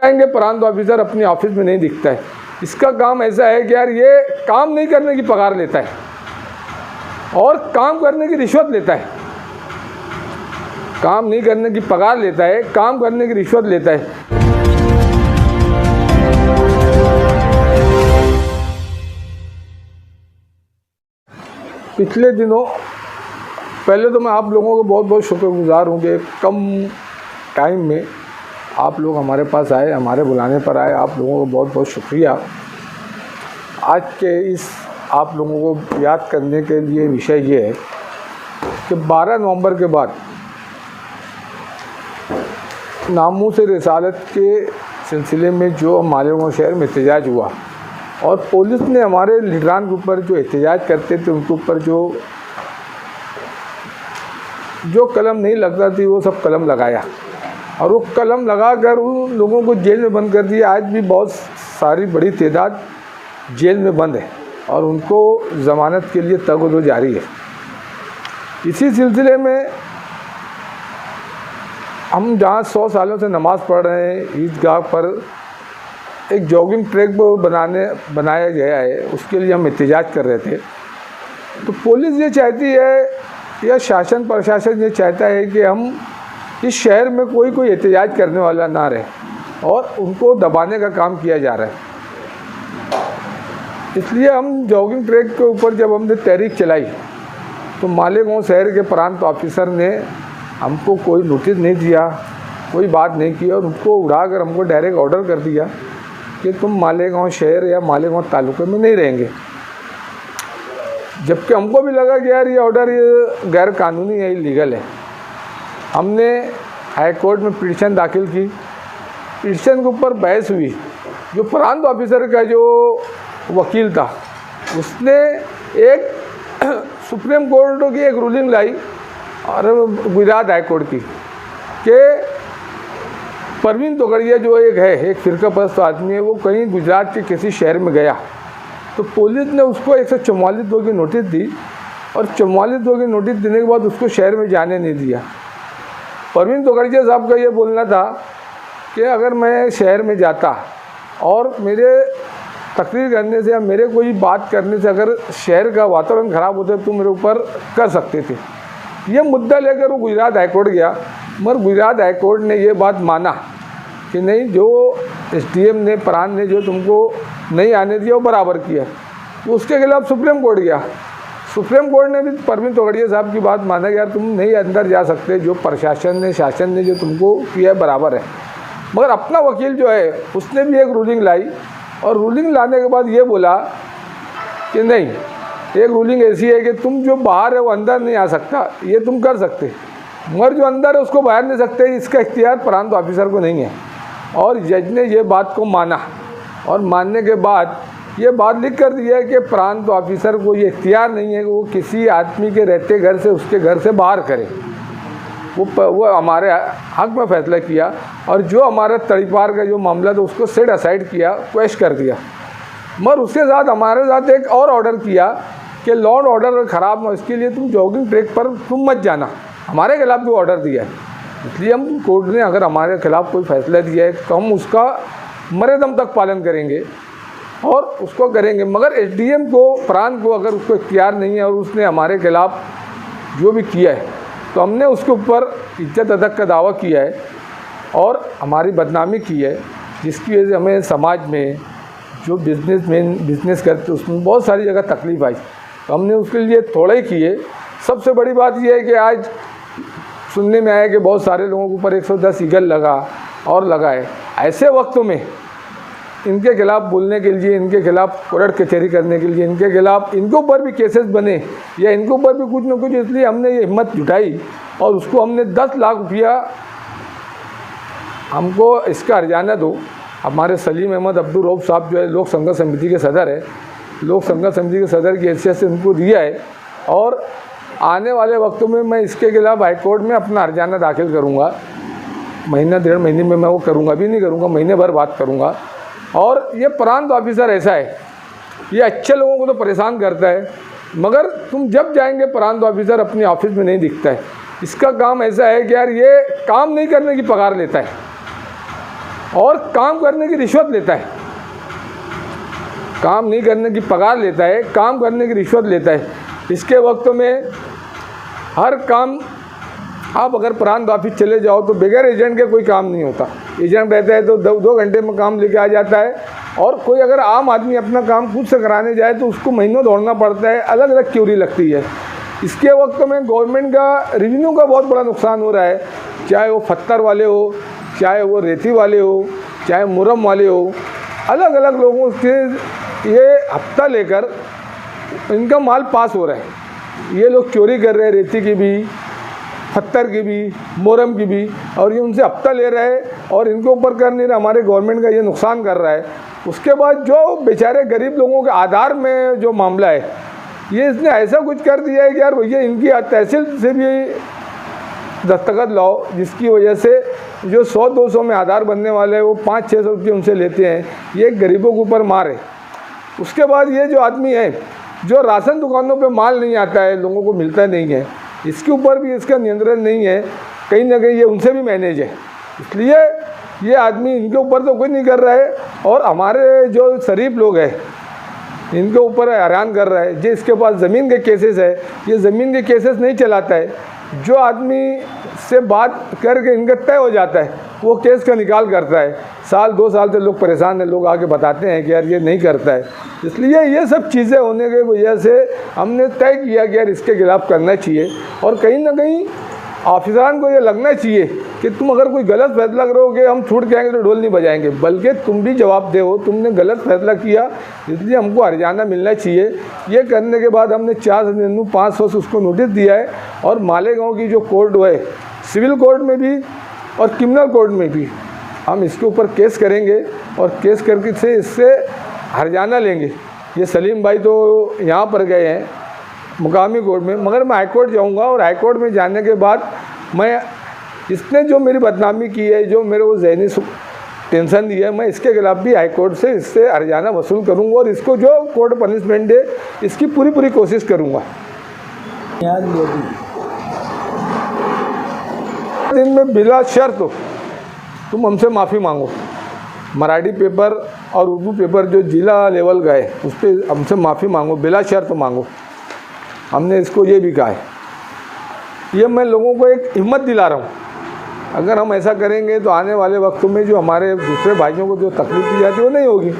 जाएंगे प्रांत ऑफिसर अपने ऑफिस में नहीं दिखता है। इसका काम ऐसा है कि यार ये काम नहीं करने की पगार लेता है और काम करने की रिश्वत लेता है। काम नहीं करने की पगार लेता है, काम करने की रिश्वत लेता है। पिछले दिनों पहले तो मैं आप लोगों को बहुत बहुत शुक्रगुजार हूँ कि कम टाइम में आप लोग हमारे पास आए, हमारे बुलाने पर आए। आप लोगों को बहुत बहुत शुक्रिया। आज के इस आप लोगों को याद करने के लिए विषय ये है कि 12 नवंबर के बाद नामूस रिसालत के सिलसिले में जो मालेगांव शहर में एहतजाज हुआ और पुलिस ने हमारे लीडरान के ऊपर जो एहतजाज करते थे उनके ऊपर जो कलम नहीं लगता थी वो सब कलम लगाया और वो कलम लगाकर उन लोगों को जेल में बंद कर दिया। आज भी बहुत सारी बड़ी तादाद जेल में बंद है और उनको ज़मानत के लिए तगदो जारी है। इसी सिलसिले में हम जहाँ 100 सालों से नमाज़ पढ़ रहे हैं, ईदगाह पर एक जॉगिंग ट्रैक बनाया गया है, उसके लिए हम एहतजाज कर रहे थे। तो पुलिस ये चाहती है या शासन प्रशासन ये चाहता है कि हम इस शहर में कोई एहतजाज करने वाला ना रहे और उनको दबाने का काम किया जा रहा है। इसलिए हम जॉगिंग ट्रैक के ऊपर जब हमने तहरीक चलाई तो मालेगांव शहर के प्रांत ऑफिसर ने हमको कोई नोटिस नहीं दिया, कोई बात नहीं की और उनको उड़ाकर हमको डायरेक्ट ऑर्डर कर दिया कि तुम मालेगांव शहर या मालेगांव तालुके में नहीं रहेंगे। जबकि हमको भी लगा कि यार ये ऑर्डर ये गैर कानूनी है, इलीगल है। हमने हाई कोर्ट में पिटीशन दाखिल की। पिटीशन के ऊपर बहस हुई। जो प्रांत ऑफिसर का जो वकील था उसने एक सुप्रीम कोर्ट की एक रूलिंग लाई और गुजरात हाई कोर्ट की कि परवीन तोगड़िया जो एक फ़िरकापरस्त आदमी है, वो कहीं गुजरात के किसी शहर में गया तो पुलिस ने उसको 144(2) की नोटिस दी और 44(2) की नोटिस देने के बाद उसको शहर में जाने नहीं दिया। परवीन तोगड़िया साहब का ये बोलना था कि अगर मैं शहर में जाता और मेरे तकरीर करने से या मेरे कोई बात करने से अगर शहर का वातावरण ख़राब होता तो मेरे ऊपर कर सकते थे। ये मुद्दा लेकर वो गुजरात हाईकोर्ट गया, मगर गुजरात हाईकोर्ट ने ये बात माना कि नहीं, जो SDM ने प्रांत ने जो तुमको नहीं आने दिया वो बराबर किया। तो उसके खिलाफ सुप्रीम कोर्ट गया। सुप्रीम कोर्ट ने भी परवीन तोगड़िया साहब की बात माना कि यार तुम नहीं अंदर जा सकते, जो प्रशासन ने शासन ने जो तुमको किया बराबर है। मगर अपना वकील जो है उसने भी एक रूलिंग लाई और रूलिंग लाने के बाद ये बोला कि नहीं, एक रूलिंग ऐसी है कि तुम जो बाहर है वो अंदर नहीं आ सकता, ये तुम कर सकते, मगर जो अंदर है उसको बाहर नहीं सकते, इसका इख्तियार प्रांत ऑफिसर को नहीं है। और जज ने ये बात को माना और मानने के बाद ये बात लिख कर दिया है कि प्रांत ऑफिसर को ये इख्तियार नहीं है कि वो किसी आदमी के रहते घर से उसके घर से बाहर करे। वो हमारे हक में फैसला किया और जो हमारा तड़ीपार का जो मामला था उसको सेट असाइड किया, क्वेश कर दिया। मगर उसके साथ हमारे साथ एक और ऑर्डर किया कि लॉ एंड ऑर्डर ख़राब हो, इसके लिए तुम जॉगिंग ट्रैक पर तुम मत जाना। हमारे खिलाफ जो ऑर्डर दिया है, इसलिए हम कोर्ट ने अगर हमारे खिलाफ कोई फैसला दिया है तो हम उसका मरे दम तक पालन करेंगे और उसको करेंगे। मगर SDM को, प्रांत को अगर उसको इख्तियार नहीं है और उसने हमारे खिलाफ जो भी किया है तो हमने उसके ऊपर इज्जत अदब का दावा किया है और हमारी बदनामी की है, जिसकी वजह से हमें समाज में जो बिजनेस करते उसमें बहुत सारी जगह तकलीफ़ आई। तो हमने उसके लिए थोड़ा ही किए। सबसे बड़ी बात यह है कि आज सुनने में आया कि बहुत सारे लोगों के ऊपर 110 ईगल लगा और लगाए। ऐसे वक्तों में इनके खिलाफ बोलने के लिए, इनके खिलाफ कोर्ट कचहरी करने के लिए, इनके खिलाफ इनके ऊपर भी केसेस बने या इनके ऊपर भी कुछ न कुछ, इसलिए हमने ये हिम्मत जुटाई और उसको हमने 10 लाख रुपया हमको इसका हर्जाना दो। हमारे सलीम अहमद अब्दुल रऊफ साहब जो है लोक संघर्ष समिति के सदर है, लोक संघर्ष समिति के सदर की हैसियत से उनको दिया है और आने वाले वक्तों में मैं इसके खिलाफ हाईकोर्ट में अपना हर्जाना दाखिल करूँगा। महीना 1.5 महीने में मैं वो करूँगा, भी नहीं करूँगा, महीने भर बात करूँगा। और ये प्रांत ऑफिसर ऐसा है, ये अच्छे लोगों को तो परेशान करता है, मगर तुम जब जाएंगे प्रांत ऑफिसर अपने ऑफिस में नहीं दिखता है। इसका काम ऐसा है कि यार ये काम नहीं करने की पगार लेता है और काम करने की रिश्वत लेता है, काम नहीं करने की पगार लेता है, काम करने की रिश्वत लेता है। इसके वक्त में हर काम आप अगर प्रांत ऑफिस चले जाओ तो बगैर एजेंट के कोई काम नहीं होता। एजेंट रहता है तो 2 घंटे में काम लेके आ जाता है, और कोई अगर आम आदमी अपना काम खुद से कराने जाए तो उसको महीनों दौड़ना पड़ता है, अलग अलग क्यूरी लगती है। इसके वक्त में गवर्नमेंट का रेवेन्यू का बहुत बड़ा नुकसान हो रहा है, चाहे वो पत्थर वाले हो, चाहे वो रेती वाले हो, चाहे मुरम वाले हो, अलग अलग लोगों से ये हफ्ता लेकर इनका माल पास हो रहा है। ये लोग चोरी कर रहे हैं, रेती की भी, पत्थर की भी, मोरम की भी, और ये उनसे हफ्ता ले रहे हैं और इनके ऊपर कर नहीं रहा। हमारे गवर्नमेंट का ये नुकसान कर रहा है। उसके बाद जो बेचारे गरीब लोगों के आधार में जो मामला है, ये इसने ऐसा कुछ कर दिया है कि यार भैया इनकी तहसील से भी दस्तखत लाओ, जिसकी वजह से जो 100-200 में आधार बनने वाले हैं वो 500-600 रुपये उनसे लेते हैं। ये गरीबों के ऊपर मार है। उसके बाद ये जो आदमी है जो राशन दुकानों पे माल नहीं आता है, लोगों को मिलता नहीं है, इसके ऊपर भी इसका नियंत्रण नहीं है। कहीं ना कहीं ये उनसे भी मैनेज है। इसलिए ये आदमी इनके ऊपर तो कोई नहीं कर रहा है, और हमारे जो शरीफ लोग हैं इनके ऊपर हैरान कर रहा है। जिसके पास ज़मीन के केसेस है, ये ज़मीन के केसेस नहीं चलाता है। जो आदमी से बात करके इनका तय हो जाता है वो केस का निकाल करता है। 1-2 साल से लोग परेशान हैं, लोग आके बताते हैं कि यार ये नहीं करता है। इसलिए ये सब चीज़ें होने की वजह से हमने तय किया कि यार इसके खिलाफ़ करना चाहिए, और कहीं ना कहीं ऑफिसरान को ये लगना चाहिए कि तुम अगर कोई गलत फैसला करोगे हम छूट के आएंगे तो ढोल नहीं बजाएंगे, बल्कि तुम भी जवाब दे हो, तुमने गलत फैसला किया इसलिए हमको हर्जाना मिलना चाहिए। ये करने के बाद हमने 4 से उसको नोटिस दिया है, और मालेगांव की जो कोर्ट है, सिविल कोर्ट में भी और क्रिमिनल कोर्ट में भी हम इसके ऊपर केस करेंगे, और केस करके से इससे हर्जाना लेंगे। ये सलीम भाई तो यहाँ पर गए हैं मुकामी कोर्ट में, मगर मैं हाई कोर्ट जाऊँगा, और हाई कोर्ट में जाने के बाद मैं इसने जो मेरी बदनामी की है, जो मेरे को ज़हनी टेंशन दी है, मैं इसके खिलाफ भी हाई कोर्ट से इससे हर्जाना वसूल करूँगा, और इसको जो कोर्ट पनिशमेंट दे इसकी पूरी कोशिश करूँगा। दिन में बिला शर्त तुम हमसे माफ़ी मांगो। मराठी पेपर और उर्दू पेपर जो जिला लेवल गए उस पर हमसे माफ़ी मांगो, बिला शर्त मांगो। हमने इसको ये भी कहा है। ये मैं लोगों को एक हिम्मत दिला रहा हूँ। अगर हम ऐसा करेंगे तो आने वाले वक्तों में जो हमारे दूसरे भाइयों को जो तकलीफ दी जाती है वो नहीं होगी।